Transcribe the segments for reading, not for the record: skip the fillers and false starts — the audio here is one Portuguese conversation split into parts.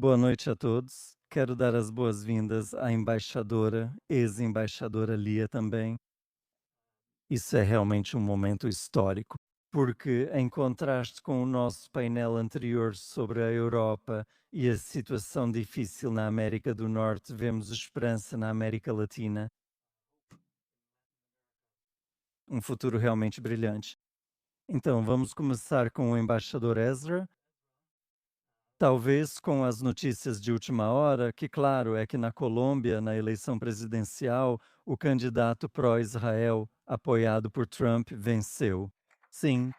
Boa noite a todos. Quero dar as boas-vindas à embaixadora, ex-embaixadora Lia também. Isso é realmente um momento histórico, porque, em contraste com o nosso painel anterior sobre a Europa e a situação difícil na América do Norte, vemos esperança na América Latina, um futuro realmente brilhante. Então, vamos começar com o embaixador Ezra. Talvez com as notícias de última hora, que claro, é que na Colômbia, na eleição presidencial, o candidato pró-Israel, apoiado por Trump, venceu. Sim,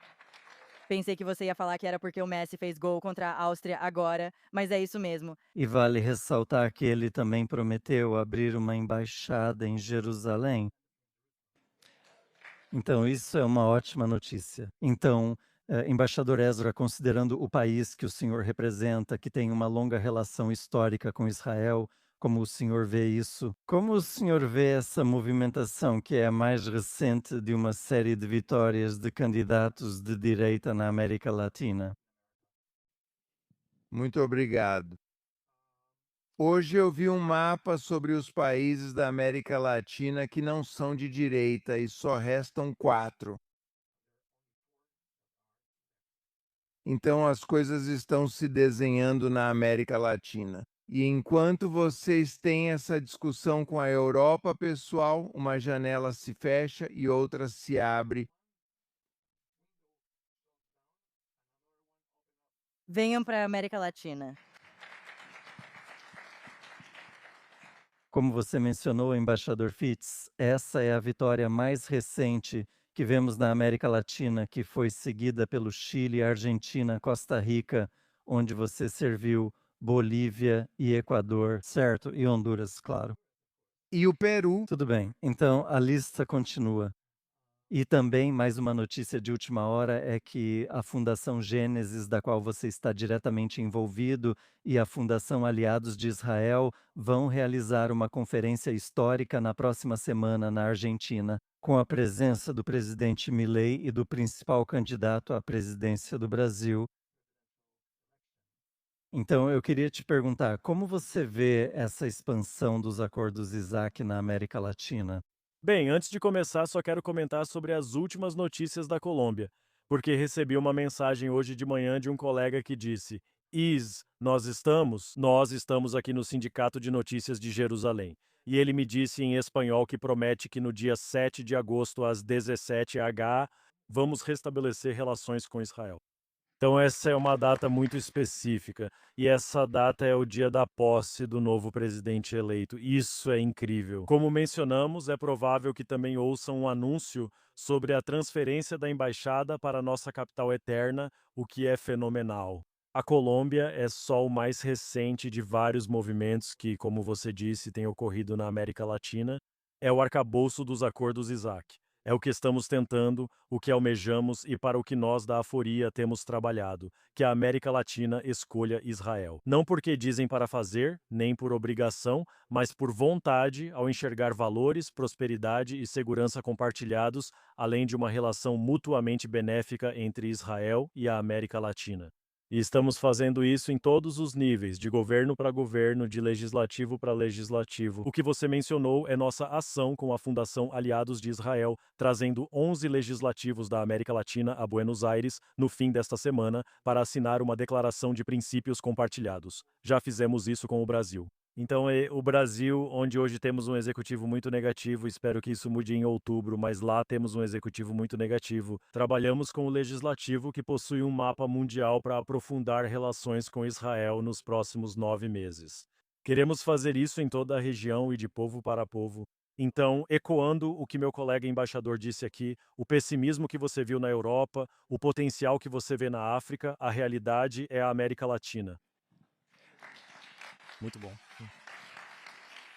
Pensei que você ia falar que era porque o Messi fez gol contra a Áustria agora, mas é isso mesmo. e vale ressaltar que ele também prometeu abrir uma embaixada em Jerusalém. Então, isso é uma ótima notícia. Então, embaixador Ezra, considerando o país que o senhor representa, que tem uma longa relação histórica com Israel, como o senhor vê isso? Como o senhor vê essa movimentação que é a mais recente de uma série de vitórias de candidatos de direita na América Latina? Muito obrigado. Hoje eu vi um mapa sobre os países da América Latina que não são de direita e só restam 4. Então as coisas estão se desenhando na América Latina. E enquanto vocês têm essa discussão com a Europa, pessoal, uma janela se fecha e outra se abre. Venham para a América Latina. Como você mencionou, embaixador Fitz, essa é a vitória mais recente que vemos na América Latina, que foi seguida pelo Chile, Argentina, Costa Rica, onde você serviu, Bolívia e Equador, certo? E Honduras, claro. E o Peru. Tudo bem, então a lista continua. E também mais uma notícia de última hora é que a Fundação Gênesis, da qual você está diretamente envolvido, e a Fundação Aliados de Israel vão realizar uma conferência histórica na próxima semana na Argentina, com a presença do presidente Milei e do principal candidato à presidência do Brasil. Então eu queria te perguntar, como você vê essa expansão dos acordos Isaac na América Latina? Bem, antes de começar, só quero comentar sobre as últimas notícias da Colômbia, porque recebi uma mensagem hoje de manhã de um colega que disse: Nós estamos aqui no Sindicato de Notícias de Jerusalém. E ele me disse em espanhol que promete que no dia 7 de agosto, às 17h, vamos restabelecer relações com Israel. Então, essa é uma data muito específica, e essa data é o dia da posse do novo presidente eleito. Isso é incrível. Como mencionamos, é provável que também ouçam um anúncio sobre a transferência da embaixada para a nossa capital eterna, o que é fenomenal. A Colômbia é só o mais recente de vários movimentos que, como você disse, têm ocorrido na América Latina. É o arcabouço dos acordos Isaac. É o que estamos tentando, o que almejamos e para o que nós da Aforia temos trabalhado, que a América Latina escolha Israel. Não porque dizem para fazer, nem por obrigação, mas por vontade, ao enxergar valores, prosperidade e segurança compartilhados, além de uma relação mutuamente benéfica entre Israel e a América Latina. E estamos fazendo isso em todos os níveis, de governo para governo, de legislativo para legislativo. O que você mencionou é nossa ação com a Fundação Aliados de Israel, trazendo 11 legislativos da América Latina a Buenos Aires no fim desta semana para assinar uma declaração de princípios compartilhados. Já fizemos isso com o Brasil. Então, o Brasil, onde hoje temos um executivo muito negativo, espero que isso mude em outubro, mas lá temos um executivo muito negativo. Trabalhamos com o legislativo que possui um mapa mundial para aprofundar relações com Israel nos próximos 9 meses. Queremos fazer isso em toda a região e de povo para povo. Então, ecoando o que meu colega embaixador disse aqui, o pessimismo que você viu na Europa, o potencial que você vê na África, a realidade é a América Latina. Muito bom.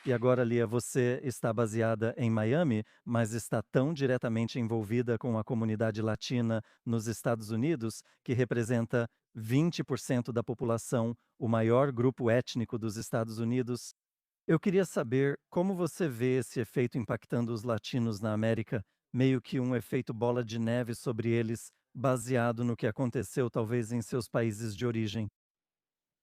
E agora, Lia, você está baseada em Miami, mas está tão diretamente envolvida com a comunidade latina nos Estados Unidos, que representa 20% da população, o maior grupo étnico dos Estados Unidos. Eu queria saber como você vê esse efeito impactando os latinos na América, meio que um efeito bola de neve sobre eles, baseado no que aconteceu talvez em seus países de origem.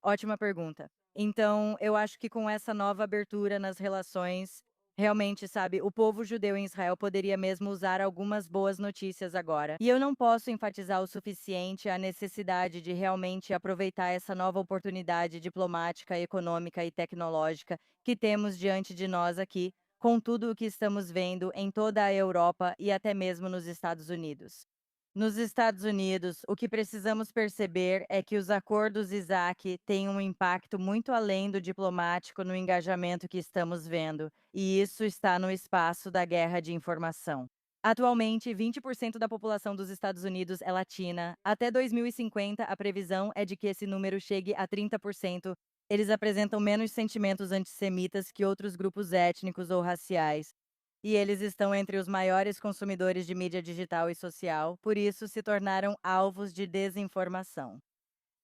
Ótima pergunta. Então, eu acho que com essa nova abertura nas relações, realmente, sabe, o povo judeu em Israel poderia mesmo usar algumas boas notícias agora. E eu não posso enfatizar o suficiente a necessidade de realmente aproveitar essa nova oportunidade diplomática, econômica e tecnológica que temos diante de nós aqui, com tudo o que estamos vendo em toda a Europa e até mesmo nos Estados Unidos. Nos Estados Unidos, o que precisamos perceber é que os acordos Isaac têm um impacto muito além do diplomático no engajamento que estamos vendo, e isso está no espaço da guerra de informação. Atualmente, 20% da população dos Estados Unidos é latina. Até 2050, a previsão é de que esse número chegue a 30%. Eles apresentam menos sentimentos antissemitas que outros grupos étnicos ou raciais. E eles estão entre os maiores consumidores de mídia digital e social, por isso se tornaram alvos de desinformação.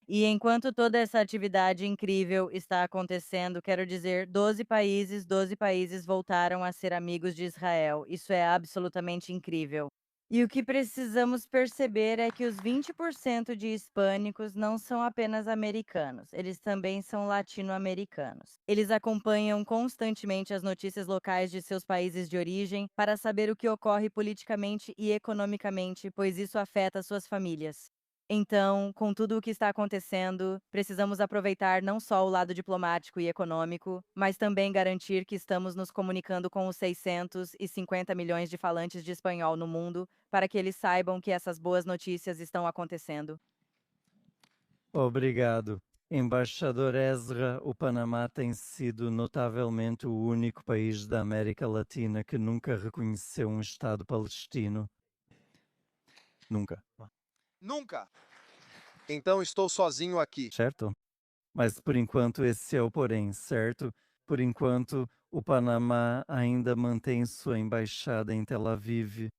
E enquanto toda essa atividade incrível está acontecendo, quero dizer, 12 países voltaram a ser amigos de Israel. Isso é absolutamente incrível. E o que precisamos perceber é que os 20% de hispânicos não são apenas americanos, eles também são latino-americanos. Eles acompanham constantemente as notícias locais de seus países de origem para saber o que ocorre politicamente e economicamente, pois isso afeta suas famílias. Então, com tudo o que está acontecendo, precisamos aproveitar não só o lado diplomático e econômico, mas também garantir que estamos nos comunicando com os 650 milhões de falantes de espanhol no mundo, para que eles saibam que essas boas notícias estão acontecendo. Obrigado. Embaixador Ezra, o Panamá tem sido notavelmente o único país da América Latina que nunca reconheceu um Estado palestino. Nunca, Nunca. Então estou sozinho aqui. certo? Mas por enquanto esse é o porém, certo? Por enquanto, o Panamá ainda mantém sua embaixada em Tel Aviv.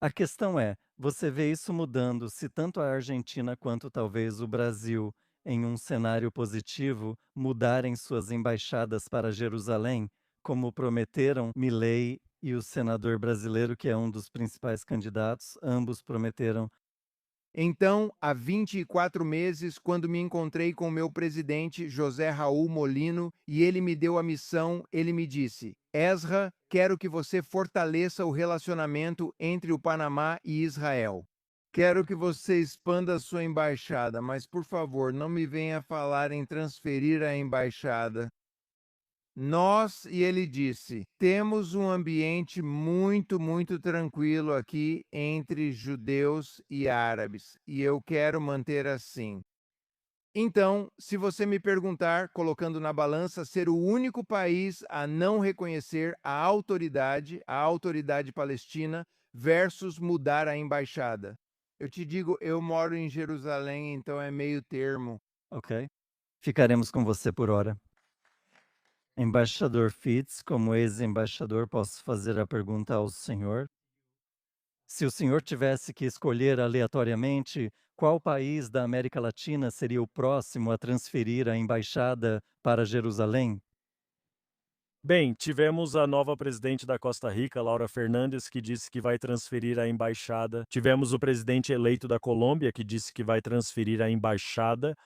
A questão é, você vê isso mudando se tanto a Argentina quanto talvez o Brasil, em um cenário positivo, mudarem suas embaixadas para Jerusalém, como prometeram Milei e o senador brasileiro, que é um dos principais candidatos, ambos prometeram. Então, há 24 meses, quando me encontrei com o meu presidente, José Raul Molino, e ele me deu a missão, ele me disse: Ezra, quero que você fortaleça o relacionamento entre o Panamá e Israel. Quero que você expanda a sua embaixada, mas por favor, não me venha falar em transferir a embaixada. E ele disse, temos um ambiente muito tranquilo aqui entre judeus e árabes, e eu quero manter assim. Então, se você me perguntar, colocando na balança, ser o único país a não reconhecer a autoridade palestina, versus mudar a embaixada. Eu te digo, eu moro em Jerusalém, então é meio termo. Ok? Ficaremos com você por hora. Embaixador Fitz, como ex-embaixador, posso fazer a pergunta ao senhor? Se o senhor tivesse que escolher aleatoriamente, qual país da América Latina seria o próximo a transferir a embaixada para Jerusalém? Bem, tivemos a nova presidente da Costa Rica, Laura Fernandes, que disse que vai transferir a embaixada. Tivemos o presidente eleito da Colômbia, que disse que vai transferir a embaixada.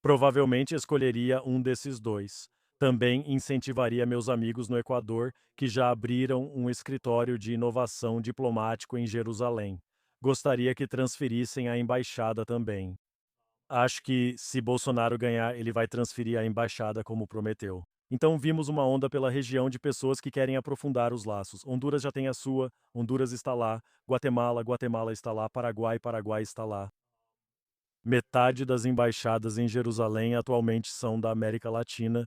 Provavelmente escolheria um desses dois. Também incentivaria meus amigos no Equador, que já abriram um escritório de inovação diplomático em Jerusalém. Gostaria que transferissem a embaixada também. Acho que, se Bolsonaro ganhar, ele vai transferir a embaixada como prometeu. Então vimos uma onda pela região de pessoas que querem aprofundar os laços. Honduras já tem a sua, Honduras está lá, Guatemala está lá, Paraguai está lá. Metade das embaixadas em Jerusalém atualmente são da América Latina.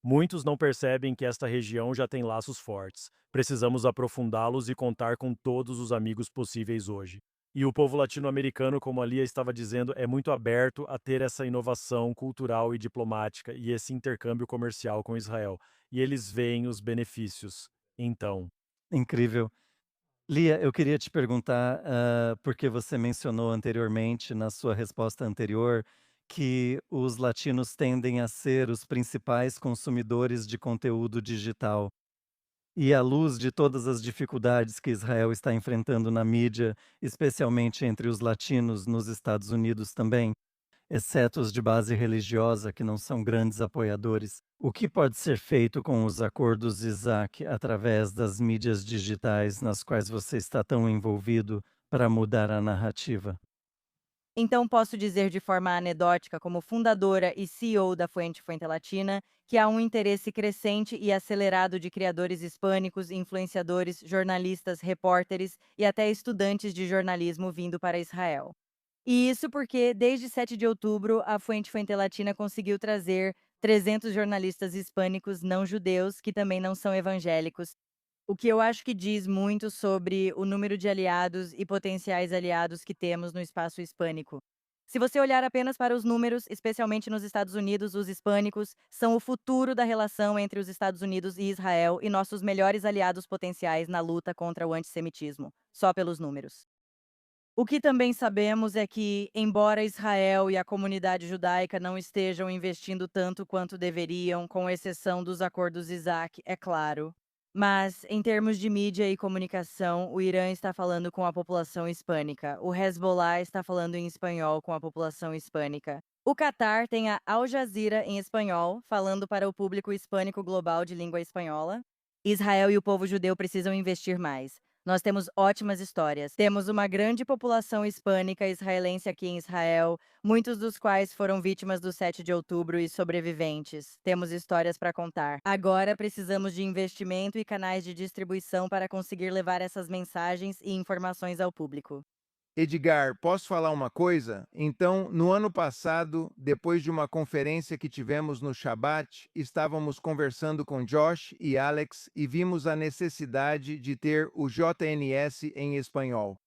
Muitos não percebem que esta região já tem laços fortes. Precisamos aprofundá-los e contar com todos os amigos possíveis hoje. E o povo latino-americano, como a Lia estava dizendo, é muito aberto a ter essa inovação cultural e diplomática e esse intercâmbio comercial com Israel. E eles veem os benefícios. Então, Incrível. Lia, eu queria te perguntar, porque você mencionou anteriormente, na sua resposta anterior, que os latinos tendem a ser os principais consumidores de conteúdo digital. E à luz de todas as dificuldades que Israel está enfrentando na mídia, especialmente entre os latinos nos Estados Unidos também, exceto os de base religiosa, que não são grandes apoiadores. O que pode ser feito com os acordos Isaac através das mídias digitais nas quais você está tão envolvido para mudar a narrativa? Então, posso dizer de forma anedótica, como fundadora e CEO da Fuente Latina, que há um interesse crescente e acelerado de criadores hispânicos, influenciadores, jornalistas, repórteres e até estudantes de jornalismo vindo para Israel. E isso porque, desde 7 de outubro, a Fuente Latina conseguiu trazer 300 jornalistas hispânicos não judeus, que também não são evangélicos, o que eu acho que diz muito sobre o número de aliados e potenciais aliados que temos no espaço hispânico. Se você olhar apenas para os números, especialmente nos Estados Unidos, os hispânicos são o futuro da relação entre os Estados Unidos e Israel e nossos melhores aliados potenciais na luta contra o antissemitismo, só pelos números. O que também sabemos é que, embora Israel e a comunidade judaica não estejam investindo tanto quanto deveriam, com exceção dos acordos Isaac, é claro. Mas, em termos de mídia e comunicação, o Irã está falando com a população hispânica, o Hezbollah está falando em espanhol com a população hispânica. O Catar tem a Al Jazeera em espanhol, falando para o público hispânico global de língua espanhola. Israel e o povo judeu precisam investir mais. Nós temos ótimas histórias. Temos uma grande população hispânica israelense aqui em Israel, muitos dos quais foram vítimas do 7 de outubro e sobreviventes. Temos histórias para contar. Agora precisamos de investimento e canais de distribuição para conseguir levar essas mensagens e informações ao público. Edgar, posso falar uma coisa? Então, no ano passado, depois de uma conferência que tivemos no Shabbat, estávamos conversando com Josh e Alex e vimos a necessidade de ter o JNS em espanhol.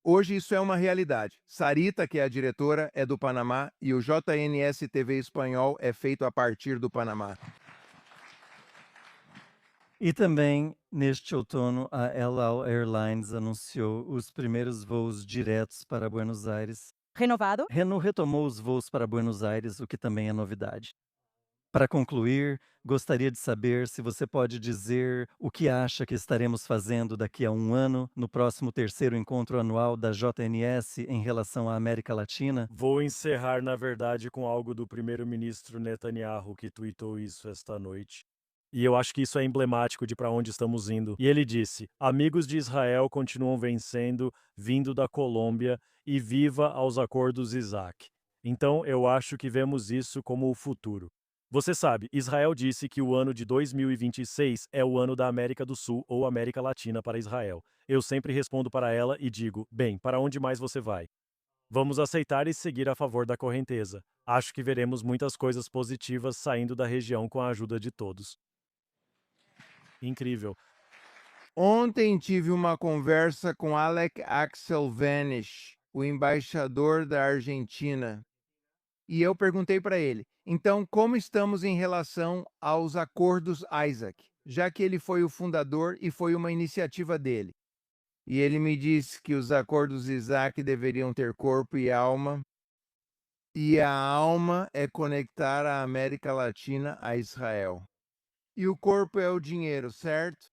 Hoje isso é uma realidade. Sarita, que é a diretora, é do Panamá e o JNS TV espanhol é feito a partir do Panamá. E também, neste outono, a El Al Airlines anunciou os primeiros voos diretos para Buenos Aires. Renovado? Renault retomou os voos para Buenos Aires, o que também é novidade. Para concluir, gostaria de saber se você pode dizer o que acha que estaremos fazendo daqui a um ano, no próximo terceiro encontro anual da JNS em relação à América Latina? Vou encerrar, na verdade, com algo do primeiro-ministro Netanyahu, que tuitou isso esta noite. E eu acho que isso é emblemático de para onde estamos indo. E ele disse: amigos de Israel continuam vencendo, vindo da Colômbia, e viva aos acordos Isaac. Então eu acho que vemos isso como o futuro. Você sabe, Israel disse que o ano de 2026 é o ano da América do Sul ou América Latina para Israel. Eu sempre respondo para ela e digo: bem, para onde mais você vai? Vamos aceitar e seguir a favor da correnteza. Acho que veremos muitas coisas positivas saindo da região com a ajuda de todos. Incrível. Ontem tive uma conversa com Alec Axel Vanish, o embaixador da Argentina, e eu perguntei para ele: então, como estamos em relação aos acordos Isaac, já que ele foi o fundador e foi uma iniciativa dele? E ele me disse que os acordos Isaac deveriam ter corpo e alma, e a alma é conectar a América Latina a Israel. E o corpo é o dinheiro, certo?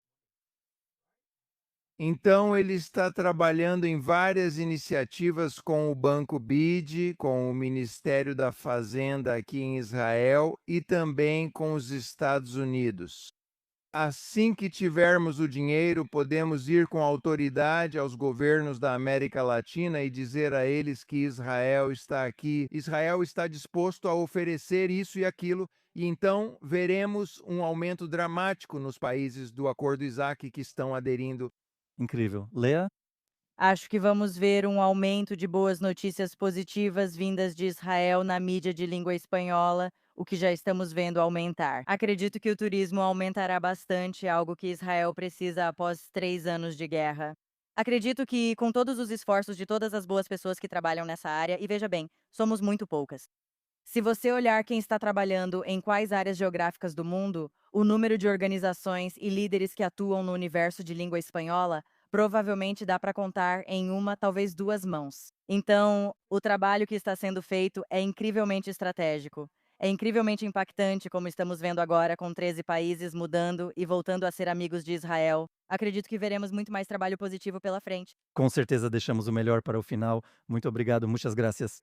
Então, ele está trabalhando em várias iniciativas com o Banco BID, com o Ministério da Fazenda aqui em Israel e também com os Estados Unidos. Assim que tivermos o dinheiro, podemos ir com autoridade aos governos da América Latina e dizer a eles que Israel está aqui, Israel está disposto a oferecer isso e aquilo, e então veremos um aumento dramático nos países do Acordo Isaac que estão aderindo. Incrível. Lea? Acho que vamos ver um aumento de boas notícias positivas vindas de Israel na mídia de língua espanhola, o que já estamos vendo aumentar. Acredito que o turismo aumentará bastante, algo que Israel precisa após 3 anos de guerra. Acredito que, com todos os esforços de todas as boas pessoas que trabalham nessa área, e veja bem, somos muito poucas. Se você olhar quem está trabalhando em quais áreas geográficas do mundo, o número de organizações e líderes que atuam no universo de língua espanhola provavelmente dá para contar em uma, talvez duas mãos. Então, o trabalho que está sendo feito é incrivelmente estratégico. É incrivelmente impactante, como estamos vendo agora, com 13 países mudando e voltando a ser amigos de Israel. Acredito que veremos muito mais trabalho positivo pela frente. Com certeza deixamos o melhor para o final. Muito obrigado, muitas graças.